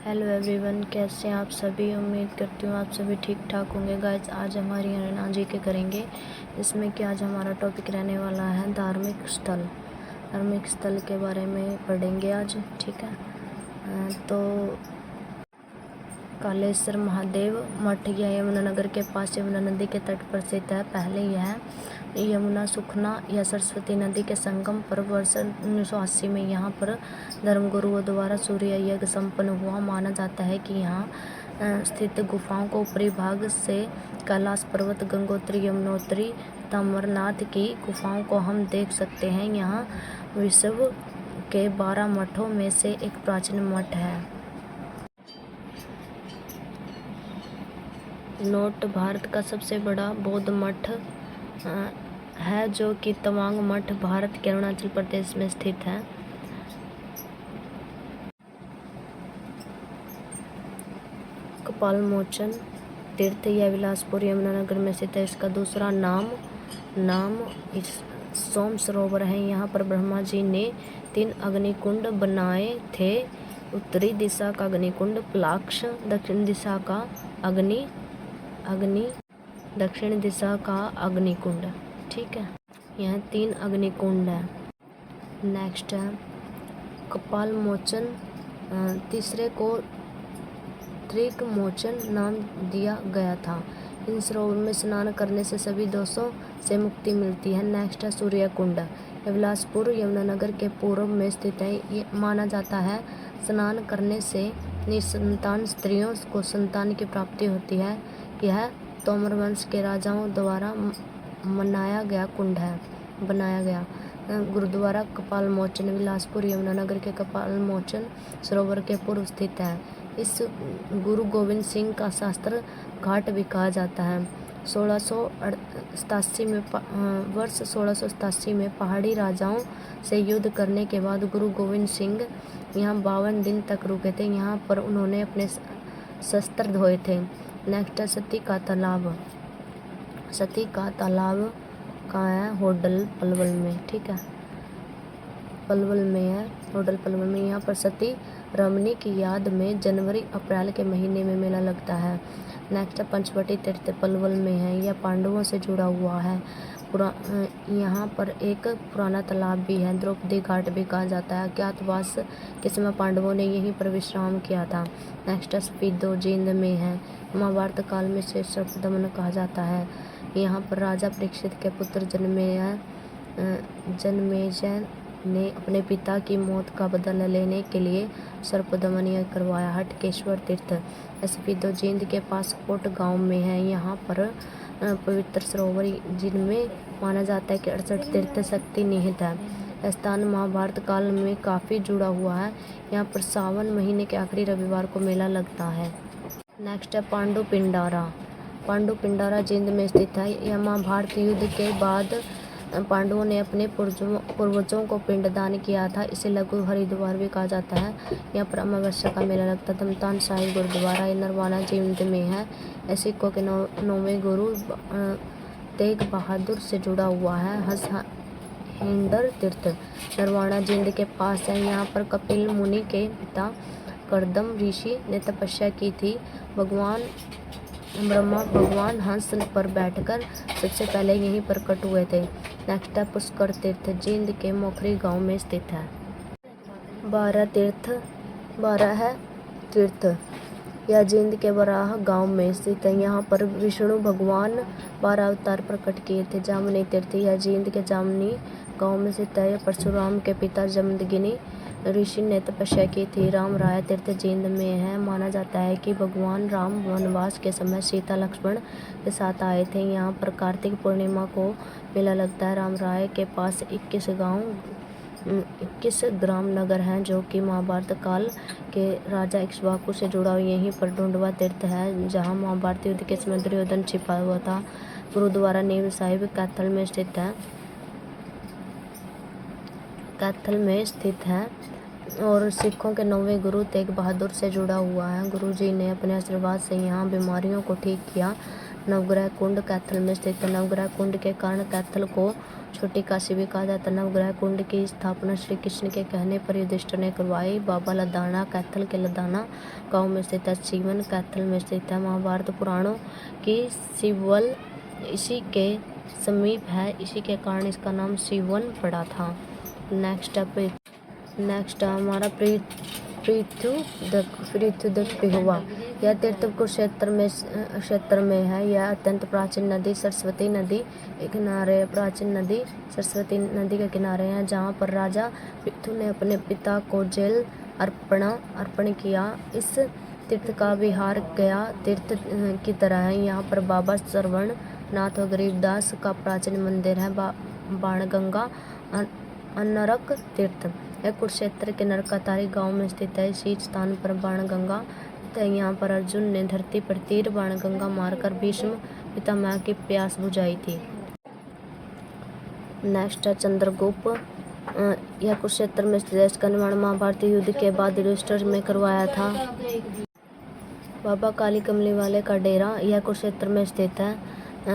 Hello everyone, कैसे हैं आप सभी। उम्मीद करती हूँ आप सभी ठीक ठाक होंगे। गाइस, आज हमारी अरुणा जी के करेंगे, इसमें कि आज हमारा टॉपिक रहने वाला है धार्मिक स्थल के बारे में पढ़ेंगे आज। ठीक है, तो कालेश्वर महादेव मठ यह यमुनानगर के पास यमुना नदी के तट पर स्थित है। पहले यह यमुना, सुखना या सरस्वती नदी के संगम पर वर्ष 1980 में यहाँ पर धर्मगुरुओं द्वारा सूर्य यज्ञ संपन्न हुआ। माना जाता है कि यहाँ स्थित गुफाओं को ऊपरी भाग से कैलाश पर्वत, गंगोत्री, यमुनोत्री तथा अमरनाथ की गुफाओं को हम देख सकते हैं। यहाँ विश्व के 12 मठों में से एक प्राचीन मठ है। नोट: भारत का सबसे बड़ा बौद्ध मठ है जो कि तवांग मठ भारत के अरुणाचल प्रदेश में स्थित है। कपालमोचन तीर्थ यह बिलासपुर यमुनानगर में स्थित है। इसका दूसरा नाम सोम सरोवर है। यहाँ पर ब्रह्मा जी ने 3 अग्निकुंड बनाए थे। उत्तरी दिशा का अग्निकुंड प्लाक्ष, दक्षिण दिशा का अग्निकुंड। ठीक है, यह 3 अग्निकुंड है। नेक्स्ट है कपालमोचन। तीसरे को त्रिकमोचन नाम दिया गया था। इन सरोवर में स्नान करने से सभी दोषों से मुक्ति मिलती है। नेक्स्ट है सूर्यकुंड। यह बिलासपुर यमुनानगर के पूर्व में स्थित है। ये माना जाता है स्नान करने से निसंतान स्त्रियों को संतान की प्राप्ति होती है। यह तोमर वंश के राजाओं द्वारा बनाया गया गुरुद्वारा कपालमोचन बिलासपुर यमुनानगर के कपालमोचन सरोवर के पूर्व स्थित है। इस गुरु गोविंद सिंह का शास्त्र घाट भी कहा जाता है। 1687 में पहाड़ी राजाओं से युद्ध करने के बाद गुरु गोविंद सिंह यहाँ 52 दिन तक रुके थे। यहाँ पर उन्होंने अपने शस्त्र धोए थे। नेक्स्ट है सती का तालाब कहाँ है? होडल पलवल में। ठीक है, पलवल में है, होडल पलवल में। यहाँ पर सती रमनी की याद में जनवरी अप्रैल के महीने में मेला लगता है। नेक्स्ट है पंचवटी तीर्थ पलवल में है। यह पांडवों से जुड़ा हुआ है। यहाँ पर एक पुराना तालाब भी है। द्रौपदी घाट भी कहा जाता है। अज्ञातवास के समय पांडवों ने यहीं पर विश्राम किया था। नेक्स्ट है स्पीदो जींद में है। महाभारत काल में से सर्पदमन कहा जाता है। यहाँ पर राजा परीक्षित के पुत्र जन्मेजय ने अपने पिता की मौत का बदला लेने के लिए सर्पदमन यज्ञ करवाया। हटकेश्वर तीर्थ स्पीदो जींद के पास कोट गांव में है। यहाँ पर पवित्र सरोवर जिनमें माना जाता है कि 68 तीर्थ शक्ति निहित है। स्थान महाभारत काल में काफ़ी जुड़ा हुआ है। यहाँ पर सावन महीने के आखिरी रविवार को मेला लगता है। नेक्स्ट है पांडु पिंडारा जींद में स्थित है। यह महाभारत युद्ध के बाद पांडवों ने अपने पूर्वजों को पिंडदान किया था। इसे लघु हरिद्वार भी कहा जाता है। यहाँ पर अमावस्या का मेला लगता है। धमतान साहिब गुरुद्वारा नरवाना जींद में है। सिखों के 9वें गुरु तेग बहादुर से जुड़ा हुआ है। हिंडर तीर्थ नरवाना जींद के पास है। यहाँ पर कपिल मुनि के पिता करदम ऋषि ने तपस्या की थी। भगवान हंस पर बैठकर सबसे पहले यहीं पर प्रकट हुए थे। नेक्स्ट है पुष्कर तीर्थ जींद के मोखरी गांव में स्थित है। 12 तीर्थ यह जींद के बराह गांव में स्थित है। यहाँ पर विष्णु भगवान 12 अवतार प्रकट किए थे। जामनी तीर्थ यह जींद के जामनी गांव में स्थित है। परशुराम के पिता जमदग्नि ऋषि ने तपस्या की थी। राम राय तीर्थ जींद में है। माना जाता है कि भगवान राम वनवास के समय सीता लक्ष्मण के साथ आए थे। यहाँ पर कार्तिक पूर्णिमा को मेला लगता है। राम राय के पास 21 ग्राम नगर हैं जो कि महाभारत काल के राजा इक्ष्वाकु से जुड़ा हुआ। यहीं पर ढूंढवा तीर्थ है जहाँ महाभारत युद्ध के समय दुर्योधन छिपा हुआ था। गुरुद्वारा नीम साहिब कैथल में स्थित है और सिखों के 9वें गुरु तेग बहादुर से जुड़ा हुआ है। गुरु जी ने अपने आशीर्वाद से यहाँ बीमारियों को ठीक किया। नवग्रह कुंड कैथल में स्थित है। नवग्रह कुंड के कारण कैथल को छोटी काशी भी कहा जाता है। नवग्रह कुंड की स्थापना श्री कृष्ण के कहने पर युधिष्ठिर ने करवाई। बाबा लदाना कैथल के लदाना गांव में स्थित है। शिवन कैथल में स्थित है। महाभारत पुराणों की शिवल इसी के समीप है, इसी के कारण इसका नाम शिवन पड़ा था। नेक्स्ट हमारा पृथुदक हुआ। यह तीर्थ क्षेत्र में है। यह अत्यंत प्राचीन नदी सरस्वती नदी के किनारे के किनारे है, जहाँ पर राजा पृथु ने अपने पिता को जल अर्पण किया। इस तीर्थ का विहार गया तीर्थ की तरह है। यहाँ पर बाबा श्रवण नाथ और गरीबदास का प्राचीन मंदिर है। बाणगंगा अनरक तीर्थ यह कुरुक्षेत्र के नरकातारी गांव में स्थित है। इसी स्थान पर बाणगंगा है। यहाँ पर अर्जुन ने धरती पर तीर बाणगंगा मारकर भीष्म पितामह की प्यास बुझाई थी। नेक्स्ट है चंद्रगुप्त। यह कुरुक्षेत्र में स्थित है। इसका निर्माण महाभारत युद्ध के बाद युधिष्ठिर में करवाया था। बाबा काली कमली वाले का डेरा यह कुरुक्षेत्र में स्थित है।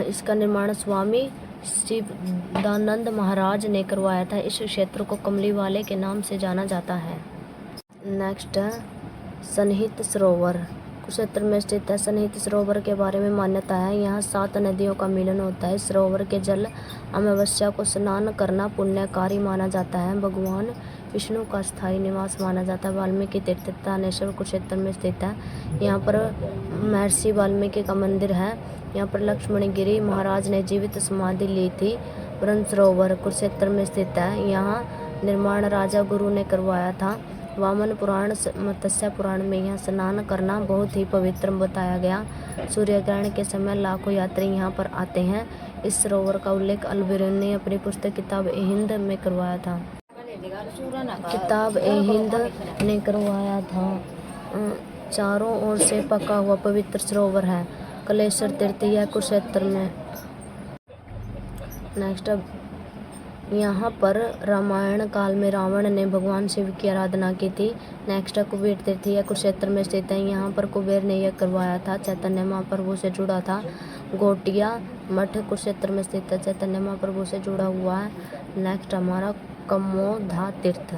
इसका निर्माण स्वामी शिवदानंद महाराज ने करवाया था। इस क्षेत्र को कमली वाले के नाम से जाना जाता है। नेक्स्ट है सन्निहित सरोवर कुरुक्षेत्र में स्थित है। सन्निहित सरोवर के बारे में मान्यता है। यहाँ 7 नदियों का मिलन होता है। सरोवर के जल अमावस्या को स्नान करना पुण्यकारी माना जाता है। भगवान विष्णु का स्थायी निवास माना जाता है। वाल्मीकि तीर्थ थानेश्वर कुरुक्षेत्र में स्थित है। यहाँ पर महर्षि वाल्मीकि का मंदिर है। यहाँ पर लक्ष्मणगिरी महाराज ने जीवित समाधि ली थी। ब्रह्म सरोवर कुरुक्षेत्र में स्थित है। यहाँ निर्माण राजा गुरु ने करवाया था। वामन पुराण मत्स्य पुराण में यह स्नान करना बहुत ही पवित्र बताया गया। सूर्य ग्रहण के समय लाखों यात्री यहाँ पर आते हैं। इस सरोवर का उल्लेख अल-बिरूनी ने अपनी पुस्तक किताब ए हिंद में करवाया था। चारों ओर से पका हुआ पवित्र सरोवर है। कलेश्वर तीर्थ यह कुरुक्षेत्र में। नेक्स्ट यहाँ पर रामायण काल में रावण ने भगवान शिव की आराधना की थी। नेक्स्ट कुबेर तीर्थ यह कुरुक्षेत्र में स्थित है। यहाँ पर कुबेर ने यह करवाया था। चैतन्य महाप्रभु से जुड़ा था। गोटिया मठ कुरुक्षेत्र में स्थित है। चैतन्य महाप्रभु से जुड़ा हुआ है। नेक्स्ट हमारा कमोधा तीर्थ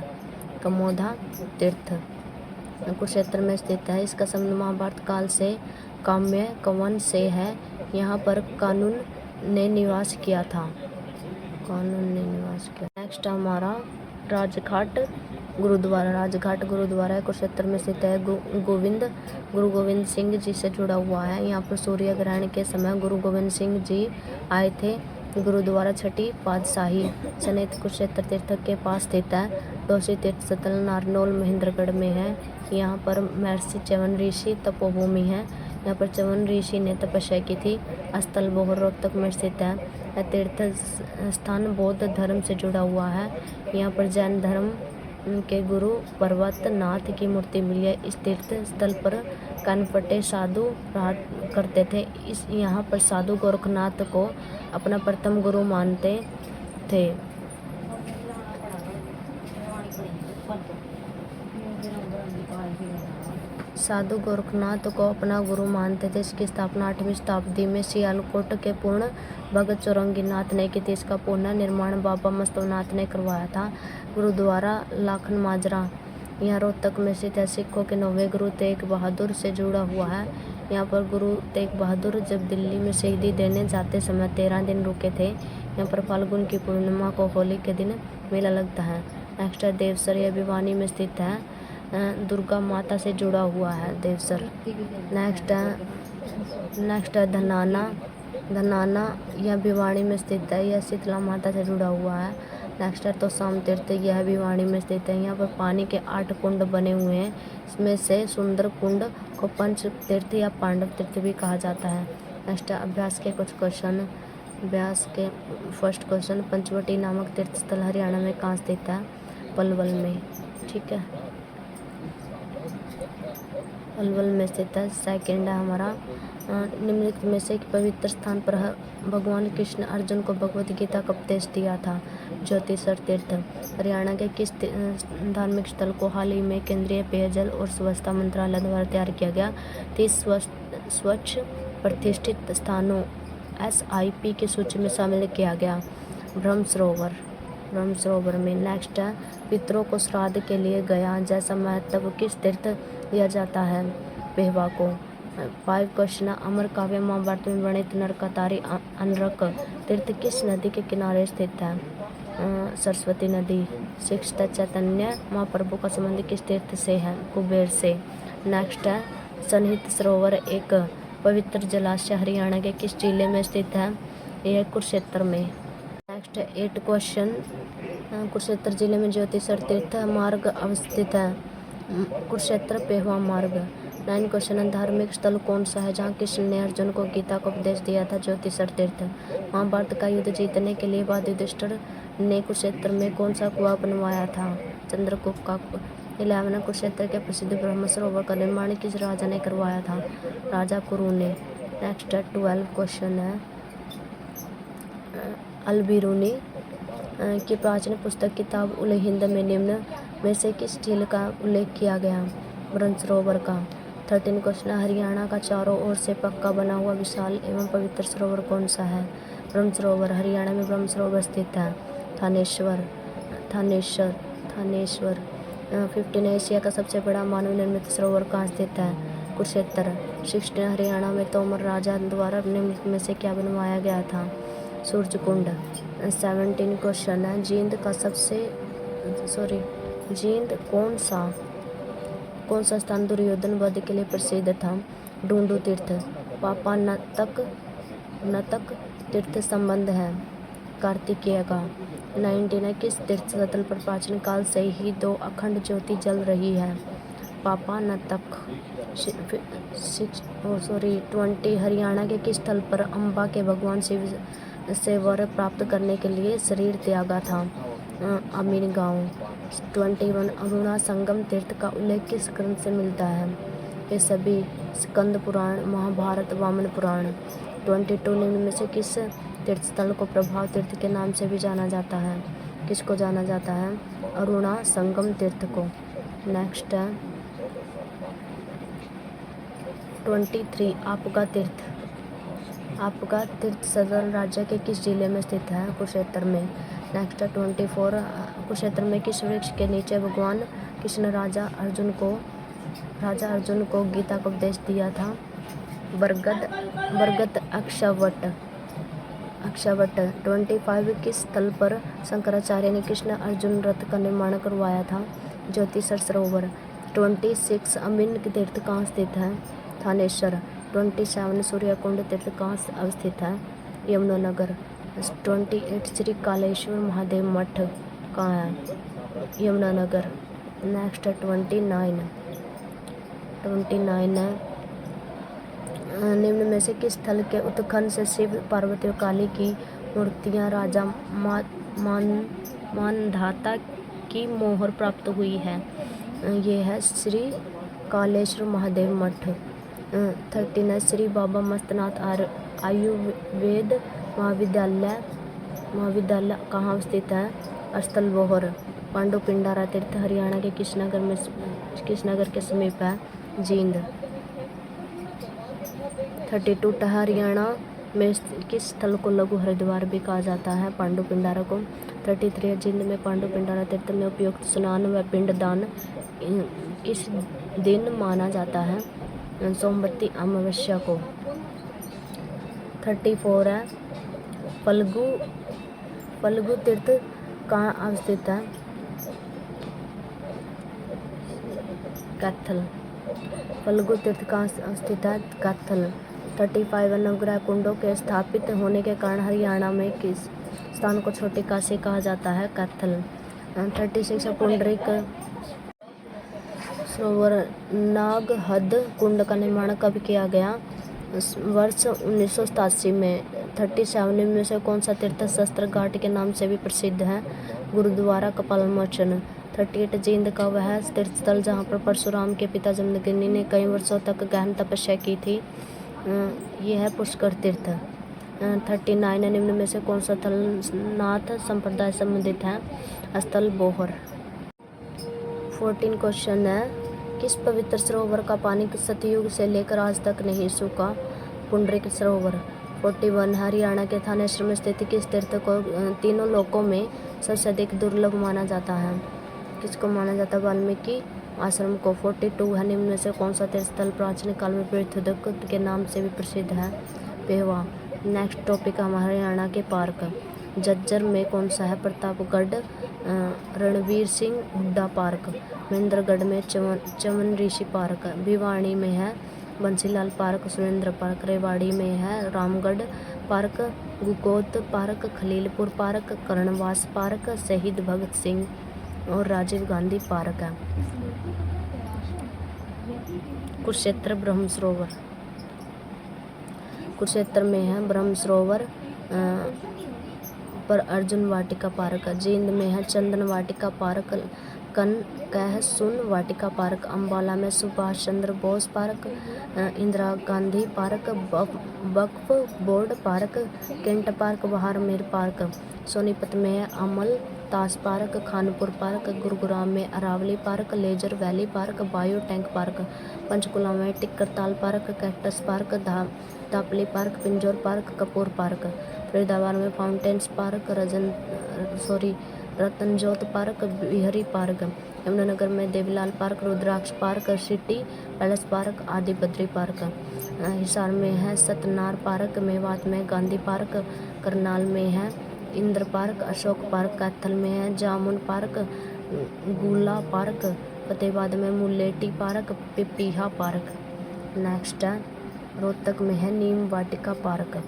कुरुक्षेत्र में स्थित है। इसका संबंध महाभारत काल से काम्य कवन से है। यहाँ पर कानून ने निवास किया था। नेक्स्ट हमारा राजघाट गुरुद्वारा कुरुक्षेत्र में स्थित है। गुरु गोविंद सिंह जी से जुड़ा हुआ है। यहाँ पर सूर्य ग्रहण के समय गुरु गोविंद सिंह जी आए थे। गुरुद्वारा छठी पातशाही सनेत कुरुक्षेत्र तीर्थ के पास स्थित है। डोसी तीर्थ सतल नारनौल महेंद्रगढ़ में है। यहाँ पर महर्षि च्यवन ऋषि तपोभूमि है। यहाँ पर च्यवन ऋषि ने तपस्या की थी। स्थल बोहर रोहतक में स्थित है। यह तीर्थ स्थान बौद्ध धर्म से जुड़ा हुआ है। यहाँ पर जैन धर्म के गुरु पर्वत नाथ की मूर्ति मिली है। इस तीर्थ स्थल पर कनपटे साधु रहा करते थे। यहाँ पर साधु गोरखनाथ को अपना प्रथम गुरु मानते थे। साधु गोरखनाथ को अपना गुरु मानते थे। इसकी स्थापना 8वीं शताब्दी में सियालकोट के पूर्ण भगत चौरंगीनाथ ने की थी। इसका पुनः निर्माण बाबा मस्तवनाथ ने करवाया था। गुरुद्वारा लाखन माजरा यहाँ रोहतक में स्थित है। सिखों के 9वें गुरु तेग बहादुर से जुड़ा हुआ है। यहाँ पर गुरु तेग बहादुर जब दिल्ली में शहीदी देने जाते समय 13 दिन रुके थे। यहाँ पर फाल्गुन की पूर्णिमा को होली के दिन मेला लगता है। नेक्स्ट देवसर यह भिवानी में स्थित है। दुर्गा माता से जुड़ा हुआ है देवसर। नेक्स्ट है धनाना यह भिवानी में स्थित है। यह शीतला माता से जुड़ा हुआ है। नेक्स्ट है तोशाम तीर्थ यह भिवानी में स्थित है। यहाँ पर पानी के 8 कुंड बने हुए हैं। इसमें से सुंदर कुंड को पंच तीर्थ या पांडव तीर्थ भी कहा जाता है। नेक्स्ट अभ्यास के कुछ क्वेश्चन। अभ्यास के फर्स्ट क्वेश्चन, पंचवटी नामक तीर्थ स्थल हरियाणा में कहाँ स्थित है? पलवल में। ठीक है, पलवल में स्थित है। सेकेंड है हमारा निम्नलिखित में से एक पवित्र स्थान पर भगवान कृष्ण अर्जुन को भगवत गीता का उपदेश दिया था। ज्योतिषर तीर्थ हरियाणा के किस धार्मिक स्थल को हाल ही में केंद्रीय पेयजल और स्वच्छता मंत्रालय द्वारा तैयार किया गया? 30 स्वच्छ प्रतिष्ठित स्थानों SIP की सूची में शामिल किया गया। ब्रह्म सरोवर में। नेक्स्ट है पितरों को श्राद्ध के लिए गया जैसा महत्व किस तीर्थ दिया जाता है? बेहवा को। 5 क्वेश्चन अमर काव्य महाभारत में वर्णित नरकातारी अनरक तीर्थ किस नदी के किनारे स्थित है? सरस्वती नदी। 6 चैतन्य महाप्रभु का संबंध किस तीर्थ से है? कुबेर से। नेक्स्ट है सन्निहित सरोवर एक पवित्र जलाशय हरियाणा के किस जिले में स्थित है? यह कुरुक्षेत्र में। नेक्स्ट 8 क्वेश्चन कुरुक्षेत्र जिले में ज्योतिषर तीर्थ मार्ग अवस्थित है? कुरुक्षेत्र पेहवा मार्ग। 9 क्वेश्चन धार्मिक स्थल कौन सा है जहाँ कृष्ण ने अर्जुन को गीता का उपदेश दिया था? ज्योतिषर तीर्थ। महाभारत का युद्ध जीतने के लिए बाद युधिष्ठिर ने कुरुक्षेत्र में कौन सा कुआं बनवाया था? चंद्रगुप्त का। 11 कुरुक्षेत्र के प्रसिद्ध ब्रह्म सरोवर का निर्माण किस राजा ने करवाया था? राजा कुरु ने। नेक्स्ट 12 क्वेश्चन है अल बिरूनी की प्राचीन पुस्तक किताब उल हिंद में निम्न में से किस झील का उल्लेख किया गया? ब्रह्म सरोवर का। 13 क्वेश्चन हरियाणा का चारों ओर से पक्का बना हुआ विशाल एवं पवित्र सरोवर कौन सा है? ब्रह्म सरोवर। हरियाणा में ब्रह्म सरोवर स्थित है? थानेश्वर। 15 एशिया का सबसे बड़ा मानव निर्मित सरोवर कहाँ स्थित है? कुरुक्षेत्र। 16 हरियाणा में तोमर राजा द्वारा निम्नलिखित में से क्या बनवाया गया था? सूर्य कुंड। 17 क्वेश्चन है जींद कौन सा स्थान दुर्योधन वध के लिए प्रसिद्ध था? ढूंढू तीर्थ। पापा नतक तीर्थ संबंध है? कार्तिकेय का। 19 किस तीर्थ स्थल पर प्राचीन काल से ही 2 अखंड ज्योति जल रही है? पापा नतक। 20 हरियाणा के किस स्थल पर अम्बा के भगवान शिव से वर प्राप्त करने के लिए शरीर त्यागा था? अमीन गांव। 21 अरुणा संगम तीर्थ का उल्लेख किस ग्रंथ से मिलता है? ये सभी स्कंद पुराण, महाभारत, वामन पुराण। 22 निम्न में से किस तीर्थ स्थल को प्रभाव तीर्थ के नाम से भी जाना जाता है? किसको जाना जाता है? अरुणा संगम तीर्थ को। नेक्स्ट है 23 आपका तीर्थ सदर राज्य के किस जिले में स्थित है? कुरुक्षेत्र में। नेक्स्ट है 24 कुरुक्षेत्र में किस वृक्ष के नीचे भगवान कृष्ण राजा अर्जुन को गीता का उपदेश दिया था? बरगद अक्षवट। 25 किस स्थल पर शंकराचार्य ने कृष्ण अर्जुन रथ का निर्माण करवाया था? ज्योतिषर सरोवर। 26 अमीन तीर्थ कहाँ स्थित है? थानेश्वर। 27 सूर्यकुंड तीर्थ कहाँ अवस्थित है? यमुनानगर। 28 श्री कालेश्वर महादेव मठ कहाँ है? यमुनानगर। नेक्स्ट 29 है निम्न में से किस स्थल के उत्खनन से शिव, पार्वती और काली की मूर्तियां राजा मानधाता की मोहर प्राप्त हुई है? ये है श्री कालेश्वर महादेव मठ। 39 श्री बाबा मस्तनाथ आयुर्वेद महाविद्यालय कहाँ स्थित है? स्थल बोहर। पांडु पिंडारा तीर्थ हरियाणा के किस नगर के समीप है? जींद। 32 हरियाणा में किस स्थल को लघु हरिद्वार भी कहा जाता है? पांडु पिंडारा को। 33 जींद में पांडु पिंडारा तीर्थ में उपयुक्त स्नान व पिंडदान किस दिन माना जाता है? सोमवती अमावस्या को। 34 है फल्गु तीर्थ कहाँ अवस्थित है? कैथल। फल्गु तीर्थ कहाँ स्थित है? कैथल। 35 नवग्रह कुंडों के स्थापित होने के कारण हरियाणा में किस स्थान को छोटी काशी कहा जाता है? कैथल। 36 पुंडरीक सरोवर नागहद कुंड का निर्माण कब किया गया? वर्ष 1987 में। 37 में से कौन सा तीर्थ शस्त्र घाट के नाम से भी प्रसिद्ध है? गुरुद्वारा कपालमोचन। 38 जींद का वह तीर्थस्थल जहाँ पर परशुराम के पिता जमदग्नि ने कई वर्षों तक गहन तपस्या की थी, यह है पुष्कर तीर्थ। 39 निम्न में से कौन सा स्थल नाथ संप्रदाय संबंधित है? स्थल बोहर। 14 क्वेश्चन है किस पवित्र सरोवर का पानी सतयुग से लेकर आज तक नहीं सूखा? पुंडरीक सरोवर। 41 हरियाणा के थानेश्वर में स्थित किस तीर्थ को तीनों लोकों में सबसे अधिक दुर्लभ माना जाता है? किसको माना जाता है? वाल्मीकि आश्रम को। 42 है, निम्न में से कौन सा तीर्थ स्थल प्राचीन काल में पृथ्वीदत्त के नाम से भी प्रसिद्ध है? पेहवा। नेक्स्ट टॉपिक है हरियाणा के पार्क। झज्जर में कौन सा है? प्रतापगढ़, रणवीर सिंह हुड्डा पार्क। महेंद्रगढ़ में चमन ऋषि पार्क। भिवानी में है बंसीलाल पार्क, सुरेंद्र पार्क। रेवाड़ी में है Ramgarh park, Gukot park, Khalilpur park, Karnavas park, Shaheed Bhagat Singh और राजीव गांधी पार्क है। कुरुक्षेत्र ब्रह्म सरोवर। कुरुक्षेत्र में है ब्रह्म सरोवर पर अर्जुन वाटिका पार्क। जींद में है चंदन वाटिका पार्क, कहसुन वाटिका पार्क। अम्बाला में Subhash Chandra Bose park, Indira Gandhi park, Waqf board park, cantt park, Baharmer park. Sonipat में है Amaltas park, Khanpur park. Gurugram में Aravalli park, leisure valley park, bio tank park. Panchkula में Tikkartal park, cactus park, Dapli park, Pinjore park, Kapoor park. Faridabad में fountains park, Ratanjot park, Bihari park. Yamunanagar में Devilal park, Rudraksh park, city palace park, आदि Badri park. Hisar में है सतनार park. Mewat में गांधी पार्क। करनाल में है इंद्र पार्क, अशोक पार्क। कैथल में है जामुन पार्क, गुला पार्क। फतेहाबाद में मुलेटी पार्क, पिपीहा पार्क। नेक्स्ट है रोहतक में है नीम वाटिका पार्क।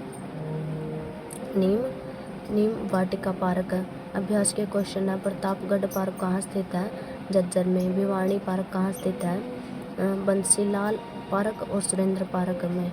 नीम वाटिका पार्क। अभ्यास के क्वेश्चन है प्रतापगढ़ पार्क कहाँ स्थित है? झज्जर में। भिवानी पार्क कहाँ स्थित है? बंसीलाल पार्क और सुरेंद्र पार्क में।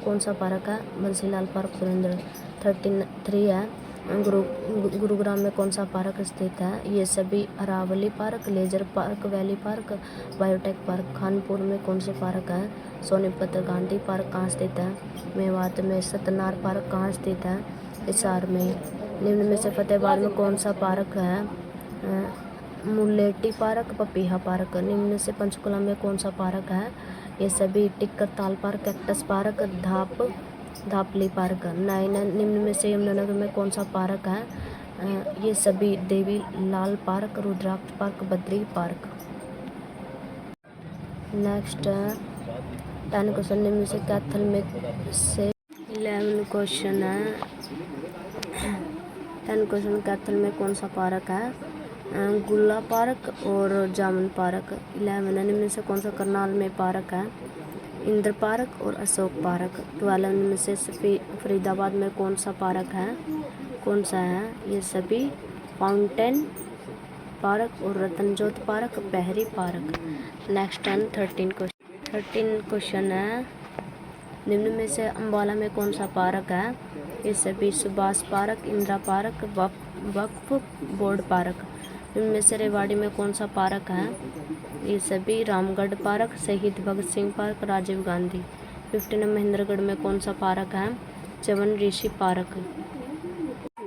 कौन सा पार्क है? बंसीलाल पार्क, सुरेंद्र। 33 है गुरुग्राम में कौन सा पार्क स्थित है? ये सभी Aravalli park, leisure park, valley park, biotech park. Khanpur में कौन से पार्क है? सोनीपत। गांधी पार्क कहाँ स्थित है? मेवात में। सतनार पार्क कहाँ स्थित है? हिसार में। निम्न में से फतेहाबाद में कौन सा पार्क है? मुलेटी पार्क, पपीहा पार्क। निम्न से पंचकुला में कौन सा पार्क है? ये सभी Tikkartal park, cactus park, Dhapli park. 9 निम्न में से यमुनानगर में कौन सा पार्क है? ये सभी Devi Lal park, Rudraksh park, Badri park. Next 10 question निम्न से कैथल में से 11 क्वेश्चन है। 10 क्वेश्चन कैथल में कौन सा पार्क है? गुला पार्क और जामुन पार्क। 11 निम्न से कौन सा करनाल में पार्क है? इंद्र पार्क और अशोक पार्क। 12 में से फरीदाबाद में कौन सा पार्क है? कौन सा है? ये सभी फाउंटेन पार्क और रतनजोत पार्क, बहरी पार्क। नेक्स्ट 13 क्वेश्चन है। निम्न में से अम्बाला में कौन सा पार्क है? ये सभी Subhash park, Indira park, Waqf board park. निम्न में से रेवाड़ी में कौन सा पार्क है? ये सभी रामगढ़ पार्क, शहीद भगत सिंह पार्क, राजीव गांधी। 15 महेंद्रगढ़ में कौन सा पार्क है? चमन ऋषि पार्क।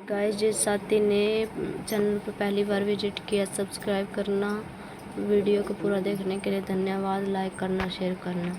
गाइस, जिस साथी ने चैनल पर पहली बार विजिट किया सब्सक्राइब करना। वीडियो को पूरा देखने के लिए धन्यवाद। लाइक करना, शेयर करना।